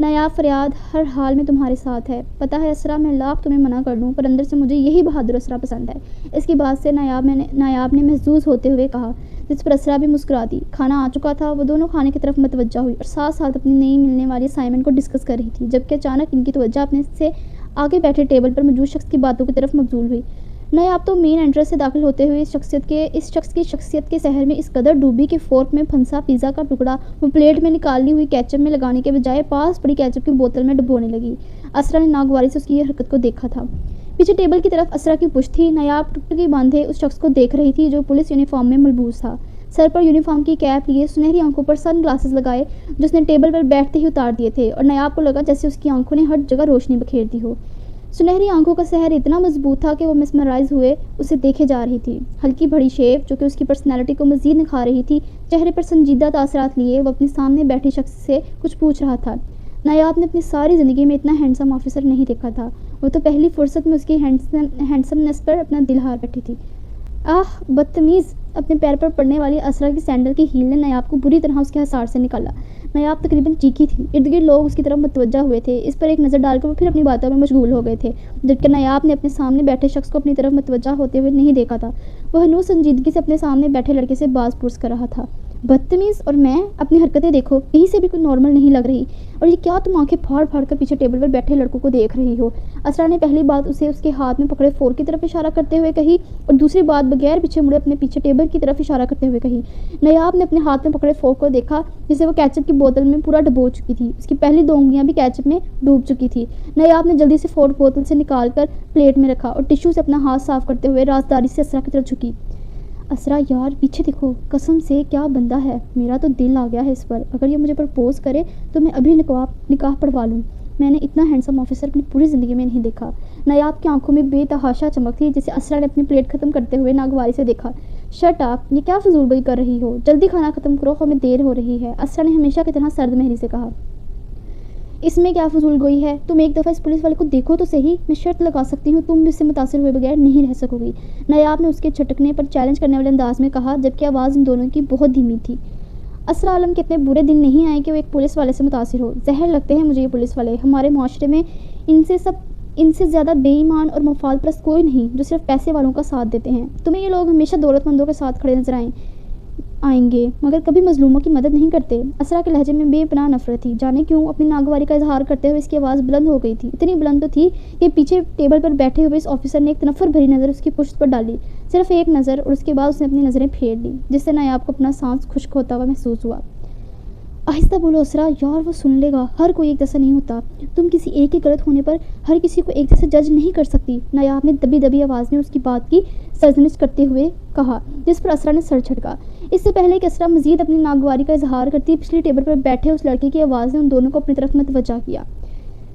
نایاب فریاد ہر حال میں تمہارے ساتھ ہے. پتہ ہے اسرا، میں لاکھ تمہیں منع کر دوں پر اندر سے مجھے یہی بہادر اسرا پسند ہے. اس کی بات سے نایاب نے محظوظ ہوتے ہوئے کہا، جس پر اسرا بھی مسکرا دی. کھانا آ چکا تھا. وہ دونوں کھانے کی طرف متوجہ ہوئی اور ساتھ ساتھ اپنی نئی ملنے والی اسائنمنٹ کو ڈسکس کر رہی تھی، جبکہ اچانک ان کی توجہ اپنے سے آگے بیٹھے ٹیبل پر موجود شخص کی باتوں کی طرف مبذول ہوئی. نایاب تو مین انٹرنس سے داخل ہوتے ہوئے اس شخص کی شخصیت کے سحر میں اس قدر ڈوبی کہ فورک میں پھنسا پیزا کا ٹکڑا وہ پلیٹ میں نکالی ہوئی کیچپ میں لگانے کے بجائے پاس پڑی کیچپ کی بوتل میں ڈبونے لگی. اسرا نے ناگواری سے اس کی یہ حرکت کو دیکھا تھا. پیچھے ٹیبل کی طرف اسرا کی پشت تھی. نایاب ٹکٹکی باندھے اس شخص کو دیکھ رہی تھی جو پولیس یونیفارم میں ملبوس تھا. سر پر یونیفارم کی کیپ لیے، سنہری آنکھوں پر سن گلاسز لگائے جو اس نے ٹیبل پر بیٹھتے ہی اتار دیے تھے، اور نایاب کو لگا جیسے اس کی آنکھوں نے ہر جگہ روشنی بکھیر دی ہو. سنہری آنکھوں کا سحر اتنا مضبوط تھا کہ وہ مسمرائز ہوئے اسے دیکھے جا رہی تھی. ہلکی بڑی شیپ جو کہ اس کی پرسنالٹی کو مزید نکھار رہی تھی، چہرے پر سنجیدہ تاثرات لیے وہ اپنے سامنے بیٹھے شخص سے کچھ پوچھ رہا تھا. نایاب نے اپنی ساری زندگی میں اتنا ہینڈسم آفیسر نہیں دیکھا تھا. وہ تو پہلی فرصت میں اس کی ہینڈسمنس پر اپنا دل ہار بیٹھی تھی. آہ بدتمیز! اپنے پیر پر پڑنے والی اسرا کی سینڈل کی ہیل نے نایاب کو بری طرح اس کے حصار سے نکالا. نایاب تقریباً چیخی تھی. ارد گرد لوگ اس کی طرف متوجہ ہوئے تھے. اس پر ایک نظر ڈال کر وہ پھر اپنی باتوں میں مشغول ہو گئے تھے، جبکہ نایاب نے اپنے سامنے بیٹھے شخص کو اپنی طرف متوجہ ہوتے ہوئے نہیں دیکھا تھا. وہ ہنوز سنجیدگی سے اپنے سامنے بیٹھے لڑکے سے باز پرس کر رہا تھا. بدتمیز! اور میں اپنی حرکتیں دیکھو، کہیں سے بھی کوئی نارمل نہیں لگ رہی. اور یہ کیا تم آنکھیں پھاڑ پھاڑ کر پیچھے ٹیبل پر بیٹھے لڑکوں کو دیکھ رہی ہو؟ اسرا نے پہلی بات اسے اس کے ہاتھ میں پکڑے فورک کی طرف اشارہ کرتے ہوئے کہی، اور دوسری بات بغیر پیچھے مڑے اپنے پیچھے ٹیبل کی طرف اشارہ کرتے ہوئے کہی. نایاب نے اپنے ہاتھ میں پکڑے فورک کو دیکھا جسے وہ کیچپ کی بوتل میں پورا ڈبو چکی تھی. اس کی پہلی 2 انگلیاں بھی کیچپ میں ڈوب چکی تھی. نایاب نے جلدی سے فورک بوتل سے نکال کر پلیٹ میں رکھا اور ٹشو سے اپنا ہاتھ صاف کرتے ہوئے رازداری سے اسرا کی طرف جھکی. اسرا یار پیچھے دیکھو، قسم سے کیا بندہ ہے. میرا تو دل آ گیا ہے اس پر. اگر یہ مجھے پرپوز کرے تو میں ابھی نکاح پڑھوا لوں. میں نے اتنا ہینڈسم آفیسر اپنی پوری زندگی میں نہیں دیکھا. نایاب کی آنکھوں میں بے تحاشا چمک تھی جسے اسرا نے اپنی پلیٹ ختم کرتے ہوئے ناگواری سے دیکھا. Shut up! یہ کیا فضول گوئی کر رہی ہو؟ جلدی کھانا ختم کرو، ہمیں دیر ہو رہی ہے. اسرا نے ہمیشہ کی طرح سرد مہری سے کہا. اس میں کیا فضول گوئی ہے؟ تم ایک دفعہ اس پولیس والے کو دیکھو تو صحیح. میں شرط لگا سکتی ہوں تم بھی اس سے متاثر ہوئے بغیر نہیں رہ سکو گی. نایاب نے اس کے چھٹکنے پر چیلنج کرنے والے انداز میں کہا، جبکہ آواز ان دونوں کی بہت دھیمی تھی. اسرا عالم کے اتنے برے دن نہیں آئے کہ وہ ایک پولیس والے سے متاثر ہو. زہر لگتے ہیں مجھے یہ پولیس والے. ہمارے معاشرے میں ان سے زیادہ بے ایمان اور مفاد پرست کوئی نہیں جو صرف پیسے والوں کا ساتھ دیتے ہیں. تمہیں یہ لوگ ہمیشہ دولت مندوں کے ساتھ کھڑے نظر آئیں گے مگر کبھی مظلوموں کی مدد نہیں کرتے. اسرا کے لہجے میں بے پناہ نفرت تھی. جانے کیوں اپنی ناگواری کا اظہار کرتے ہوئے اس کی آواز بلند ہو گئی تھی. اتنی بلند تو تھی کہ پیچھے ٹیبل پر بیٹھے ہوئے اس آفیسر نے ایک تنفر بھری نظر اس کی پشت پر ڈالی. صرف ایک نظر، اور اس کے بعد اس نے اپنی نظریں پھیر لی جس سے نایاب کو اپنا سانس خشک ہوتا ہوا محسوس ہوا. آہستہ بولو اسرا، یار وہ سن لے گا. ہر کوئی ایک جیسا نہیں ہوتا. تم کسی ایک کے غلط ہونے پر ہر کسی کو ایک جیسے جج نہیں کر سکتی. نایاب نے دبی دبی آواز میں اس کی بات کی سرزنش کرتے ہوئے کہا، جس پر اسرا نے سر جھٹکا. اس سے پہلے کہ اسرا مزید اپنی ناگواری کا اظہار کرتی، پچھلی ٹیبل پر بیٹھے اس لڑکے کی آواز نے ان دونوں کو اپنی طرف متوجہ کیا.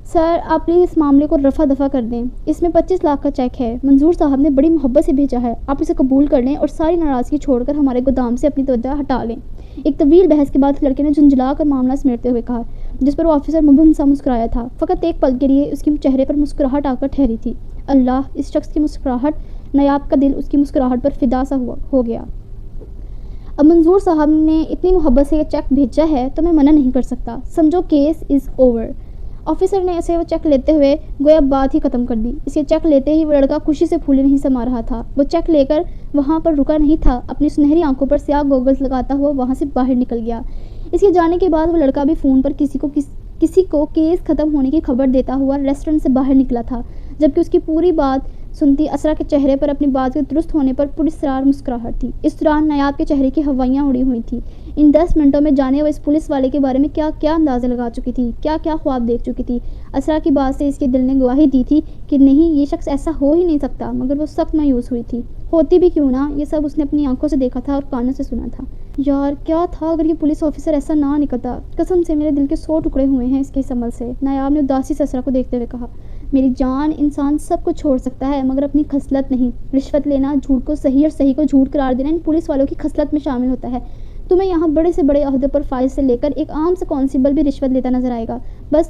سر آپ پلیز اس معاملے کو رفع دفع کر دیں. اس میں 25 لاکھ کا چیک ہے. منظور صاحب نے بڑی محبت سے بھیجا ہے. آپ اسے قبول کر لیں اور ساری ناراضگی چھوڑ کر ہمارے گودام سے اپنی توجہ ہٹا لیں. ایک طویل بحث کے بعد لڑکے نے جھنجھلا کر معاملہ سمیٹتے ہوئے کہا، جس پر وہ آفیسر مبہم سا مسکرایا تھا. فقط ایک پل کے لیے اس کے چہرے پر مسکراہٹ آ کر ٹھہری تھی. اللہ! اس شخص کی مسکراہٹ! نایاب کا دل اس کی مسکراہٹ پر فدا سا ہو گیا. اب منظور صاحب نے اتنی محبت سے یہ چیک بھیجا ہے تو میں منع نہیں کر سکتا. سمجھو کیس از اوور. آفیسر نے اسے وہ چیک لیتے ہوئے گویا بات ہی ختم کر دی. اسے چیک لیتے ہی وہ لڑکا خوشی سے پھولے نہیں سما رہا تھا. وہ چیک لے کر وہاں پر رکا نہیں تھا. اپنی سنہری آنکھوں پر سیاہ گوگلز لگاتا ہوا وہاں سے باہر نکل گیا. اس کے جانے کے بعد وہ لڑکا بھی فون پر کسی کو کیس ختم ہونے کی خبر دیتا ہوا ریسٹورنٹ سے باہر نکلا تھا، جبکہ اس کی پوری بات سنتی اسرا کے چہرے پر اپنی بات کے درست ہونے پر پراسرار مسکراہٹ تھی. اس دوران نایاب کے چہرے کی ہوائیاں اڑی ہوئی تھیں. ان 10 منٹوں میں جانے وہ اس پولیس والے کے بارے میں کیا کیا اندازے لگا چکی تھی، کیا کیا خواب دیکھ چکی تھی. اسرا کی بات سے اس کے دل نے گواہی دی تھی کہ نہیں، یہ شخص ایسا ہو ہی نہیں سکتا، مگر وہ سخت مایوس ہوئی تھی. ہوتی بھی کیوں نہ، یہ سب اس نے اپنی آنکھوں سے دیکھا تھا اور کانوں سے سنا تھا. یار کیا تھا اگر یہ پولیس آفیسر ایسا نہ نکلتا. قسم سے میرے دل کے 100 ٹکڑے ہوئے ہیں اس کے اس عمل سے. نایاب نے اداسی سے اسرا کو دیکھتے ہوئے کہا، میری جان، انسان سب کو چھوڑ سکتا ہے مگر اپنی خصلت نہیں. رشوت لینا، جھوٹ کو صحیح اور صحیح کو جھوٹ قرار دینا ان پولیس والوں کی خصلت میں شامل ہوتا ہے. تمہیں یہاں بڑے سے بڑے عہدے پر فائز سے لے کر ایک عام سے کانسٹیبل بھی رشوت لیتا نظر آئے گا. بس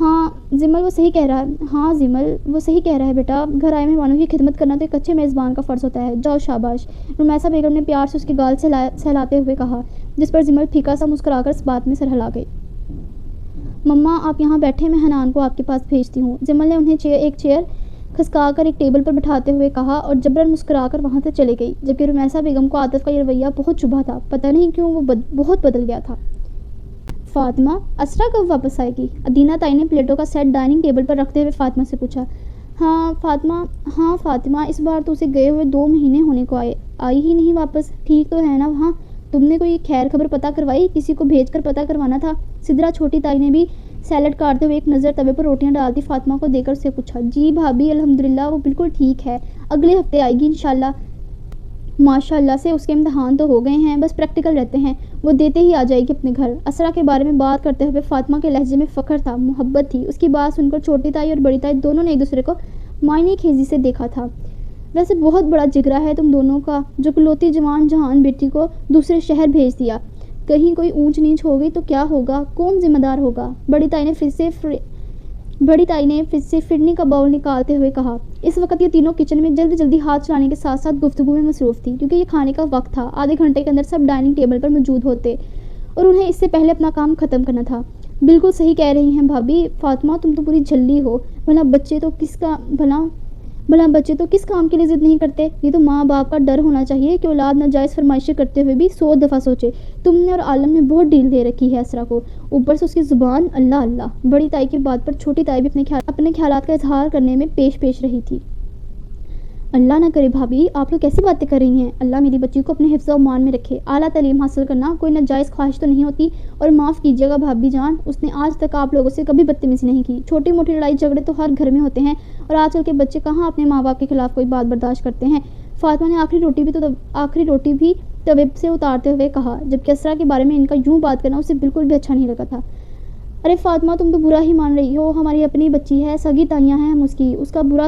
ہاں زمل وہ صحیح کہہ رہا ہے ہاں زمل وہ صحیح کہہ رہا ہے بیٹا، گھر آئے مہمانوں کی خدمت کرنا تو ایک اچھے میزبان کا فرض ہوتا ہے، جاؤ شاباش، رمیسہ بیگم نے پیار سے اس کی گال سہلاتے ہوئے کہا، جس پر زمل پھیکا سا مسکرا کر اس بات میں سر ہلا گئی۔ مما آپ یہاں بیٹھے، میں حنان کو آپ کے پاس بھیجتی ہوں، زمل نے انہیں ایک چیئر کھسکا کر ایک ٹیبل پر بٹھاتے ہوئے کہا اور جبرن مسکرا کر وہاں سے چلی گئی، جبکہ رمیسہ بیگم کو عاطف کا یہ رویہ بہت چبھا تھا، پتہ نہیں کیوں وہ بہت بدل گیا تھا۔ فاطمہ اسرا کب واپس آئے گی؟ ادینہ تائی نے پلیٹوں کا سیٹ ڈائننگ ٹیبل پر رکھتے ہوئے فاطمہ سے پوچھا۔ ہاں فاطمہ اس بار تو اسے گئے ہوئے 2 مہینے ہونے کو آئی ہی نہیں واپس، ٹھیک تو ہے نا وہاں؟ تم نے کوئی خیر خبر پتہ کروائی؟ کسی کو بھیج کر پتہ کروانا تھا۔ سدرا چھوٹی تائی نے بھی سیلڈ کاٹتے ہوئے ایک نظر توے پر روٹیاں ڈالتی فاطمہ کو دے کر اسے پوچھا۔ جی بھابھی الحمدللہ وہ بالکل ٹھیک ہے، اگلے ہفتے آئے گی انشاءاللہ۔ ماشاء اللہ سے اس کے امتحان تو ہو گئے ہیں، بس پریکٹیکل رہتے ہیں، وہ دیتے ہی آ جائے گی اپنے گھر۔ اسرا کے بارے میں بات کرتے ہوئے فاطمہ کے لہجے میں فخر تھا، محبت تھی، اس کی بات سن کر چھوٹی تائی اور بڑی تائی دونوں نے ایک دوسرے کو معنی خیزی سے دیکھا تھا۔ ویسے بہت بڑا جگرا ہے تم دونوں کا، جو کلوتی جوان جہان بیٹی کو دوسرے شہر بھیج دیا، کہیں کوئی اونچ نیچ ہو گئی تو کیا ہوگا، کون ذمہ دار ہوگا؟ بڑی تائی نے پھر سے فرنی کا باؤل نکالتے ہوئے کہا۔ اس وقت یہ تینوں کچن میں جلدی ہاتھ چلانے کے ساتھ ساتھ گفتگو میں مصروف تھی، کیونکہ یہ کھانے کا وقت تھا، آدھے گھنٹے کے اندر سب ڈائننگ ٹیبل پر موجود ہوتے اور انہیں اس سے پہلے اپنا کام ختم کرنا تھا۔ بالکل صحیح کہہ رہی ہیں بھابھی، فاطمہ تم تو پوری جھلی ہو، بھلا بچے تو کس کام کے لیے ضد نہیں کرتے؟ یہ تو ماں باپ کا ڈر ہونا چاہیے کہ اولاد ناجائز فرمائشیں کرتے ہوئے بھی 100 دفعہ سوچے۔ تم نے اور عالم نے بہت ڈیل دے رکھی ہے اسرا کو، اوپر سے اس کی زبان اللہ اللہ۔ بڑی تائی کی بات پر چھوٹی تائی بھی اپنے خیالات کا اظہار کرنے میں پیش رہی تھی۔ اللہ نہ کرے بھابھی، آپ لوگ کیسی باتیں کر رہی ہیں؟ اللہ میری بچی کو اپنے حفظ و امان میں رکھے، اعلیٰ تعلیم حاصل کرنا کوئی ناجائز خواہش تو نہیں ہوتی، اور معاف کیجیے گا بھابھی جان، اس نے آج تک آپ لوگوں سے کبھی بدتمیزی نہیں کی۔ چھوٹی موٹی لڑائی جھگڑے تو ہر گھر میں ہوتے ہیں، اور آج کل کے بچے کہاں اپنے ماں باپ کے خلاف کوئی بات برداشت کرتے ہیں۔ فاطمہ نے آخری روٹی بھی توے سے اتارتے ہوئے کہا، جبکہ اسرا کے بارے میں ان کا یوں بات کرنا اسے بالکل بھی اچھا نہیں لگا تھا۔ ارے فاطمہ تم تو برا ہی مان رہی ہو، ہماری اپنی بچی ہے، سگی تائیاں ہیں ہم اس کا برا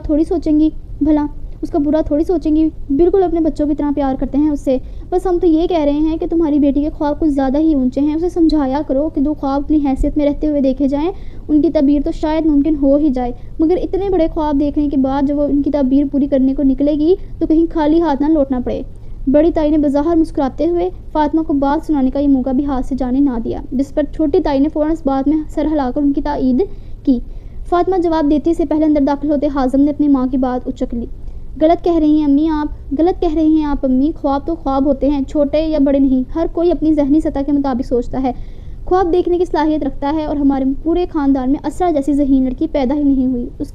تھوڑی سوچیں گی، بالکل اپنے بچوں کی طرح پیار کرتے ہیں اس سے، بس ہم تو یہ کہہ رہے ہیں کہ تمہاری بیٹی کے خواب کچھ زیادہ ہی اونچے ہیں، اسے سمجھایا کرو کہ 2 خواب اپنی حیثیت میں رہتے ہوئے دیکھے جائیں، ان کی تعبیر تو شاید ممکن ہو ہی جائے، مگر اتنے بڑے خواب دیکھنے کے بعد جب وہ ان کی تعبیر پوری کرنے کو نکلے گی تو کہیں خالی ہاتھ نہ لوٹنا پڑے۔ بڑی تائی نے بظاہر مسکراتے ہوئے فاطمہ کو بات سنانے کا یہ موقع بھی ہاتھ سے جانے نہ دیا، جس پر چھوٹی تائی نے فوراً اس بات میں سر ہلا کر ان کی تائید کی۔ فاطمہ جواب دیتی سے پہلے اندر داخل ہوتے حازم نے اپنی ماں کی بات اچک لی۔ غلط کہہ رہی ہیں آپ امی، خواب تو خواب ہوتے ہیں، چھوٹے یا بڑے نہیں، ہر کوئی اپنی ذہنی سطح کے مطابق سوچتا ہے، خواب دیکھنے کی صلاحیت رکھتا ہے، اور ہمارے پورے خاندان میں اسرا جیسی ذہین لڑکی پیدا ہی نہیں ہوئی، اس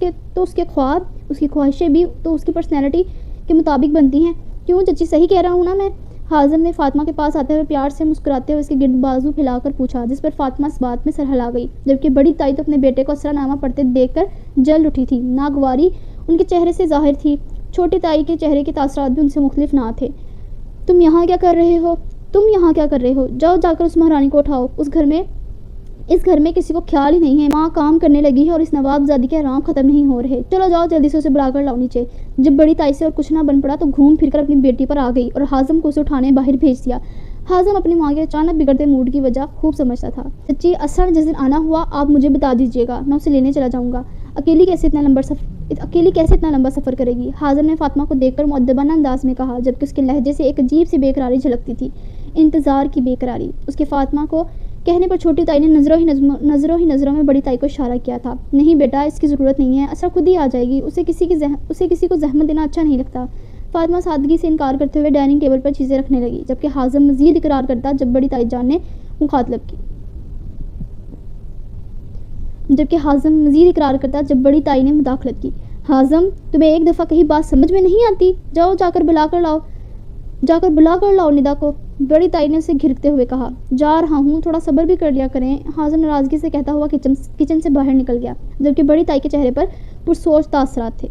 کے خواب، اس کی خواہشیں بھی تو اس کی پرسنالٹی کے مطابق بنتی ہیں۔ کیوں چچی صحیح کہہ رہا ہوں نا میں؟ حازم نے فاطمہ کے پاس آتے ہوئے پیار سے مسکراتے ہوئے اس کے گرد بازو پھیلا کر پوچھا، جس پر فاطمہ اس بات میں سر ہلا گئی، جبکہ بڑی تائی تو اپنے بیٹے کو اسرا نامہ پڑھتے دیکھ کر جل اٹھی تھی، ناگواری ان کے چہرے سے ظاہر تھی۔ چھوٹی تائی کے چہرے کے تاثرات بھی ان سے مختلف نہ تھے۔ تم یہاں کیا کر رہے ہو؟ جاؤ جا کر اس مہارانی کو اٹھاؤ، اس گھر میں کسی کو خیال ہی نہیں ہے، ماں کام کرنے لگی ہے اور اس نواب زادی کے آرام ختم نہیں ہو رہے، چلو جاؤ جلدی سے اسے بلا کر لاؤ نیچے۔ جب بڑی تائی سے اور کچھ نہ بن پڑا تو گھوم پھر کر اپنی بیٹی پر آ گئی اور حازم کو اسے اٹھانے باہر بھیج دیا۔ حازم اپنی ماں کے اچانک بگڑتے موڈ کی وجہ خوب سمجھتا تھا۔ چچی اسرا نے جس دن آنا ہوا آپ مجھے بتا دیجیے گا، میں اسے لینے چلا جاؤں گا، اکیلی کیسے اتنا لمبا سفر کرے گی؟ حازم نے فاطمہ کو دیکھ کر مؤدبانہ انداز میں کہا، جبکہ اس کے لہجے سے ایک عجیب سی بے قراری جھلکتی تھی، انتظار کی بے قراری۔ اس کے فاطمہ کو کہنے پر چھوٹی تائی نے نظروں ہی میں بڑی تائی کو اشارہ کیا تھا۔ نہیں بیٹا، اس کی ضرورت نہیں ہے، اسرا خود ہی آ جائے گی، اسے کسی کو زحمت دینا اچھا نہیں لگتا۔ فاطمہ سادگی سے انکار کرتے ہوئے ڈائننگ ٹیبل پر چیزیں رکھنے لگی، جبکہ حازم مزید اقرار کرتا جب بڑی تائی جان نے مداخلت کی۔ حازم تمہیں ایک دفعہ کہیں بات سمجھ میں نہیں آتی؟ جاؤ جا کر بلا کر لاؤ ندا کو، بڑی تائی نے اسے گھرکتے ہوئے کہا۔ جا رہا ہوں، تھوڑا صبر بھی کر لیا کریں، حازم ناراضگی سے کہتا ہوا کچن سے باہر نکل گیا، جبکہ بڑی تائی کے چہرے پر پرسوچ تاثرات تھے۔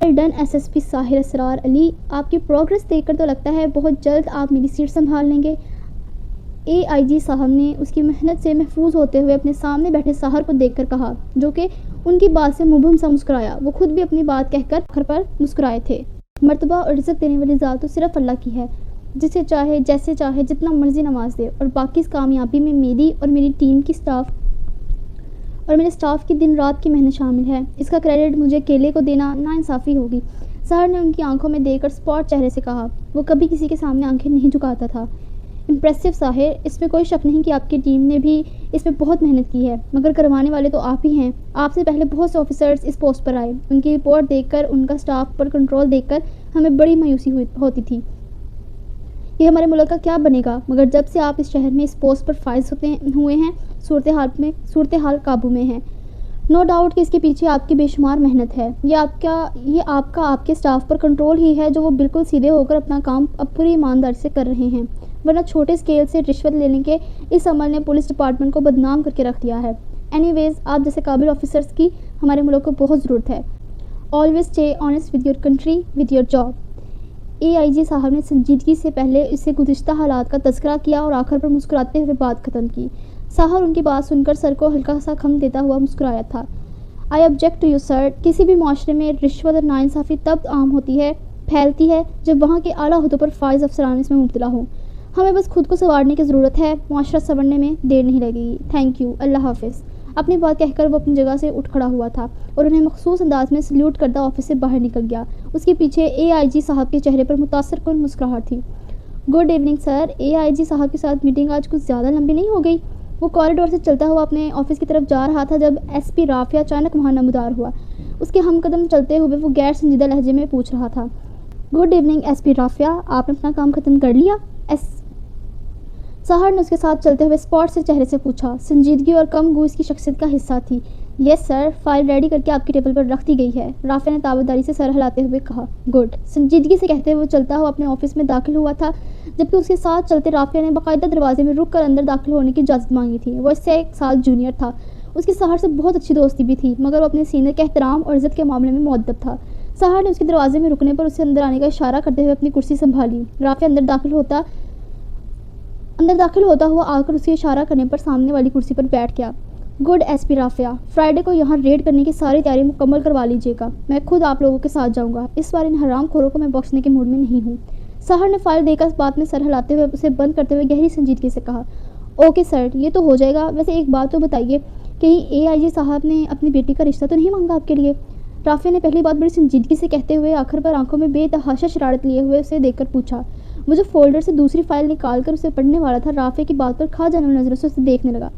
Well done S S P Sahir Israr Ali, آپ کی پروگرس دیکھ کر تو لگتا ہے بہت جلد آپ میری سیٹ سنبھال لیں گے۔ اے آئی جی صاحب نے اس کی محنت سے محفوظ ہوتے ہوئے اپنے سامنے بیٹھے ساحر کو دیکھ کر کہا، جو کہ ان کی بات سے مبہم سا مسکرایا۔ وہ خود بھی اپنی بات کہہ کر آخر پر مسکرائے تھے۔ مرتبہ اور رزق دینے والی ذات تو صرف اللہ کی ہے، جسے چاہے جیسے چاہے جتنا مرضی نواز دے، اور باقی اس کامیابی میں میری اور میری ٹیم کی سٹاف اور میرے اسٹاف کی دن رات کی محنت شامل ہے. اس کا کریڈٹ مجھے اکیلے کو دینا ناانصافی ہوگی. سحر نے ان کی آنکھوں میں دیکھ کر اسپاٹ چہرے سے کہا. وہ کبھی کسی کے سامنے آنکھیں نہیں جھکاتا تھا. امپریسو ساحر, اس میں کوئی شک نہیں کہ آپ کی ٹیم نے بھی اس میں بہت محنت کی ہے, مگر کروانے والے تو آپ ہی ہیں. آپ سے پہلے بہت سے آفیسرز اس پوسٹ پر آئے. ان کی رپورٹ دیکھ کر, ان کا اسٹاف پر کنٹرول دیکھ کر ہمیں بڑی مایوسی ہوتی تھی کہ ہمارے ملک کا کیا بنے گا, مگر جب سے آپ اس شہر میں اس پوسٹ پر فائز ہوئے ہیں, صورتحال قابو میں ہے. نو ڈاؤٹ کہ اس کے پیچھے آپ کی بے شمار محنت ہے. یہ آپ کے اسٹاف پر کنٹرول ہی ہے جو وہ بالکل سیدھے ہو کر اپنا کام اب پوری ایمانداری سے کر رہے ہیں, ورنہ چھوٹے اسکیل سے رشوت لینے کے اس عمل نے پولیس ڈپارٹمنٹ کو بدنام کر کے رکھ دیا ہے. اینی ویز, آپ جیسے قابل آفیسرز کی ہمارے ملک کو بہت ضرورت ہے. Always stay honest with your country, with your job. AIG صاحب نے سنجیدگی سے پہلے اس سے گزشتہ حالات کا تذکرہ کیا اور آخر پر مسکراتے ہوئے بات ختم کی. ساحر ان کی بات سن کر سر کو ہلکا سا خم دیتا ہوا مسکرایا تھا. I object to you sir. کسی بھی معاشرے میں رشوت اور ناانصافی تب عام پھیلتی ہے جب وہاں کے اعلیٰ عہدوں پر فائز افسران اس میں مبتلا ہوں. ہمیں بس خود کو سنوارنے کی ضرورت ہے. معاشرہ سنورنے میں دیر نہیں لگے گی. Thank you. اللہ حافظ. اپنی بات کہہ کر وہ اپنی جگہ سے اٹھ کھڑا ہوا تھا اور انہیں مخصوص انداز میں سلیوٹ کردہ آفس سے باہر نکل گیا. اس کے پیچھے AIG صاحب کے چہرے پر متاثر کن مسکراہٹ تھی. Good evening sir. AIG صاحب کے ساتھ میٹنگ آج کچھ زیادہ لمبی نہیں ہو گئی؟ وہ کوریڈور سے چلتا ہوا اپنے آفس کی طرف جا رہا تھا جب SP رافعہ اچانک وہاں نمودار ہوا. اس کے ہم قدم چلتے ہوئے وہ غیر سنجیدہ لہجے میں پوچھ رہا تھا. گڈ ایوننگ SP رافعہ, آپ نے اپنا کام ختم کر لیا؟ سحر نے اس کے ساتھ چلتے ہوئے اسپاٹ سے چہرے سے پوچھا. سنجیدگی اور کم گو اس کی شخصیت کا حصہ تھی. یس سر, فائل ریڈی کر کے آپ کی ٹیبل پر رکھ دی گئی ہے. رافعہ نے تابعداری سے سر ہلاتے ہوئے کہا. گڈ. سنجیدگی سے کہتے ہوئے وہ چلتا ہوا اپنے آفس میں داخل ہوا تھا, جبکہ اس کے ساتھ چلتے رافعہ نے باقاعدہ دروازے میں رک کر اندر داخل ہونے کی اجازت مانگی تھی. وہ اس سے 1 سال جونیئر تھا. اس کی سحر سے بہت اچھی دوستی بھی تھی, مگر وہ اپنے سینئر کے احترام اور عزت کے معاملے میں مؤدب تھا. سحر نے اس کے دروازے میں رکنے پر اسے اندر آنے کا اشارہ کرتے ہوئے اپنی کرسی سنبھالی. رافعہ اندر داخل ہوتا ہوا آ کر اسے اشارہ کرنے پر سامنے والی کرسی پر بیٹھ گیا. گڈ SP رافعہ, فرائیڈے کو یہاں ریڈ کرنے کی ساری تیاری مکمل کروا لیجیے گا. میں خود آپ لوگوں کے ساتھ جاؤں گا. اس بار ان حرام خوروں کو میں بخشنے کے موڈ میں نہیں ہوں. سحر نے فائل دے کر اس بات میں سر ہلاتے ہوئے اسے بند کرتے ہوئے گہری سنجیدگی سے کہا. اوکے سر, یہ تو ہو جائے گا. ویسے ایک بات تو بتائیے, کہیں AIG صاحب نے اپنی بیٹی کا رشتہ تو نہیں مانگا آپ کے لیے؟ رافعہ نے پہلی بات بڑی سنجیدگی سے کہتے ہوئے آخر پر آنکھوں میں بے تحاشا شرارت لیے ہوئے اسے دیکھ کر پوچھا. وہ جو فولڈر سے دوسری فائل نکال کر اسے پڑھنے والا تھا, رافعہ کی بات پر کھا جانے والی نظروں سے اسے دیکھنے لگا.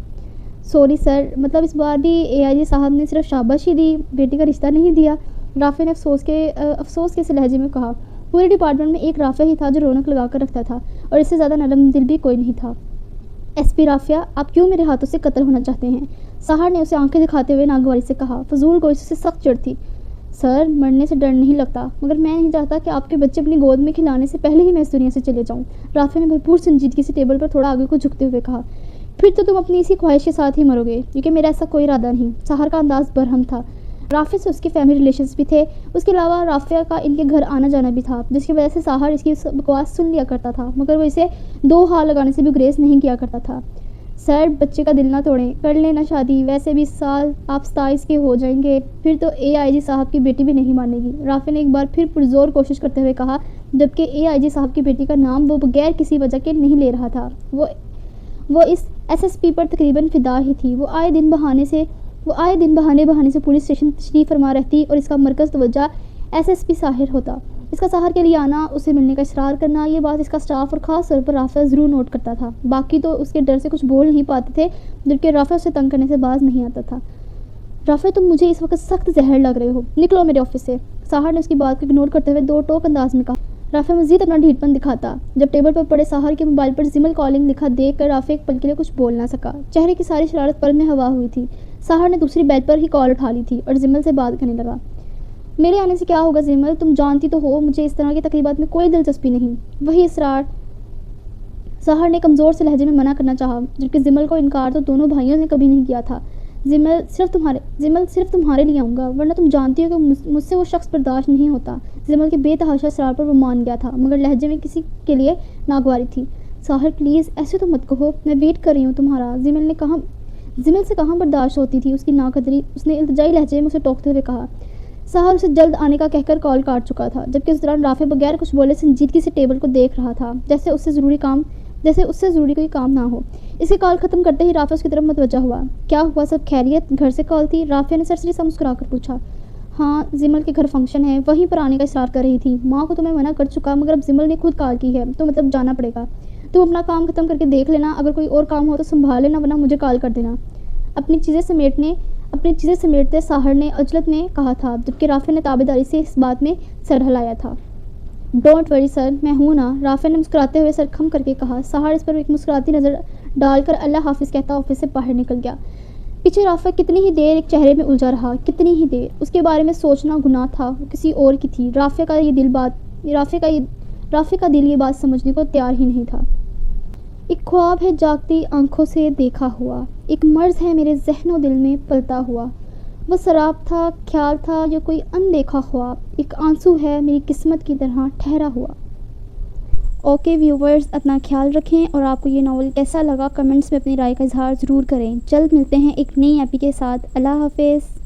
سوری سر, مطلب اس بار بھی AIG صاحب نے صرف شاباشی دی, بیٹی کا رشتہ نہیں دیا؟ رافعہ نے افسوس کے سے لہجے میں کہا. پورے ڈپارٹمنٹ میں ایک رافعہ ہی تھا جو رونق لگا کر رکھتا تھا, اور اس سے زیادہ نرم دل بھی کوئی نہیں تھا. SP رافعہ, آپ کیوں میرے ہاتھوں سے قتل ہونا چاہتے ہیں؟ سحر نے اسے آنکھیں دکھاتے ہوئے ناگواری سے کہا. فضول گوئی سے سخت چڑ تھی. سر, مرنے سے ڈر نہیں لگتا, مگر میں نہیں چاہتا کہ آپ کے بچے اپنی گود میں کھلانے سے پہلے ہی میں اس دنیا سے چلے جاؤں. رافعہ نے بھرپور سنجیدگی سے ٹیبل پر تھوڑا آگے کو جھکتے ہوئے کہا. پھر تو تم اپنی اسی خواہش کے ساتھ ہی مرو گے, کیونکہ میرا ایسا کوئی ارادہ نہیں. سحر کا انداز برہم تھا. رافعہ سے اس کے فیملی ریلیشنز بھی تھے. اس کے علاوہ رافعہ کا ان کے گھر آنا جانا بھی تھا, جس کی وجہ سے سحر اس کی بکواس سن لیا کرتا تھا, مگر وہ اسے 2 ہاتھ لگانے سے بھی گریز نہیں کیا کرتا تھا. سر, بچے کا دل نہ توڑیں, کر لینا شادی. ویسے بھی سال آپ 27 کے ہو جائیں گے, پھر تو AIG صاحب کی بیٹی بھی نہیں مانے گی. رافعہ نے ایک بار پھر پرزور کوشش کرتے ہوئے کہا, جبکہ AIG صاحب کی بیٹی کا نام وہ بغیر کسی وجہ کے نہیں لے رہا تھا. وہ اس SSP پر تقریباً فدا ہی تھی. وہ آئے دن بہانے سے پولیس اسٹیشن تشریف فرما رہتی, اور اس کا مرکز توجہ SSP ساحر ہوتا. اس کا سحر کے لیے آنا, اسے ملنے کا اصرار کرنا, یہ بات اس کا اسٹاف اور خاص طور پر رافعہ ضرور نوٹ کرتا تھا. باقی تو اس کے ڈر سے کچھ بول نہیں پاتے تھے, جبکہ رافعہ اسے تنگ کرنے سے باز نہیں آتا تھا. رافعہ, تم مجھے اس وقت سخت زہر لگ رہے ہو, نکلو میرے آفس سے. سحر نے اس کی بات کو اگنور کرتے ہوئے 2 ٹوک انداز میں کہا. رافعہ مزید اپنا ڈھیٹ پن دکھاتا. جب ٹیبل پر پڑے سحر کے موبائل پر زمل کالنگ لکھا دیکھ کر رافعہ ایک پل کے لیے کچھ بول نہ سکا. چہرے کی ساری شرارت پل میں ہوا ہوئی تھی. سحر نے دوسری بیڈ پر ہی کال اٹھا لی تھی اور زمل سے بات کرنے لگا. میرے آنے سے کیا ہوگا زمل, تم جانتی تو ہو مجھے اس طرح کی تقریبات میں کوئی دلچسپی نہیں. وہی اصرار. سحر نے کمزور سے لہجے میں منع کرنا چاہا, جبکہ زمل کو انکار تو دونوں بھائیوں نے کبھی نہیں کیا تھا. زمل صرف تمہارے لیے آؤں گا, ورنہ تم جانتی ہو کہ مجھ سے وہ شخص برداشت نہیں ہوتا. زمل کے بے تحاشا اصرار پر وہ مان گیا تھا, مگر لہجے میں کسی کے لیے ناگواری تھی. سحر پلیز ایسے تو مت کہو, میں ویٹ کر رہی ہوں تمہارا. زمل سے کہاں برداشت ہوتی تھی اس کی ناقدری. اس نے التجائی لہجے میں اسے ٹوکتے ہوئے کہا. سحر اسے جلد آنے کا کہہ کر کال کاٹ چکا تھا, جبکہ اس دوران رافعہ بغیر کچھ بولے سنجیدگی سے ٹیبل کو دیکھ رہا تھا, جیسے اس سے ضروری کام جیسے اس سے ضروری کوئی کام نہ ہو۔ اس کی کال ختم کرتے ہی رافعہ اس کی طرف متوجہ ہوا۔ کیا ہوا، سب خیریت؟ گھر سے کال تھی؟ رافعہ نے سرسری سا مسکرا کر پوچھا۔ ہاں، زمل کے گھر فنکشن ہے، وہیں پر آنے کا اصرار کر رہی تھی۔ ماں کو تو میں منع کر چکا، مگر اب زمل نے خود کال کی ہے تو مطلب جانا پڑے گا۔ تم اپنا کام ختم کر کے دیکھ لینا، اگر کوئی اور کام ہو تو سنبھال لینا، ورنہ مجھے کال کر دینا، اپنی چیزیں سمیٹتے ساحر نے عجلت میں کہا تھا، جبکہ رافعہ نے تابعداری سے اس بات میں سر ہلایا تھا۔ ڈونٹ وری سر، میں ہوں نا، رافعہ نے مسکراتے ہوئے سر خم کر کے کہا۔ ساحر اس پر ایک مسکراتی نظر ڈال کر اللہ حافظ کہتا آفس سے باہر نکل گیا۔ پیچھے رافعہ کتنی ہی دیر ایک چہرے میں الجھا رہا، کتنی ہی دیر۔ اس کے بارے میں سوچنا گناہ تھا، وہ کسی اور کی تھی۔ رافعہ کا دل یہ بات سمجھنے کو تیار ہی نہیں تھا۔ ایک خواب ہے جاگتی آنکھوں سے دیکھا ہوا، ایک مرض ہے میرے ذہن و دل میں پلتا ہوا۔ وہ سراب تھا، خیال تھا یا کوئی اندیکھا خواب، ایک آنسو ہے میری قسمت کی طرح ٹھہرا ہوا۔ اوکے ویورز، اپنا خیال رکھیں، اور آپ کو یہ ناول کیسا لگا کمنٹس میں اپنی رائے کا اظہار ضرور کریں۔ جلد ملتے ہیں ایک نئی ایپی کے ساتھ۔ اللہ حافظ۔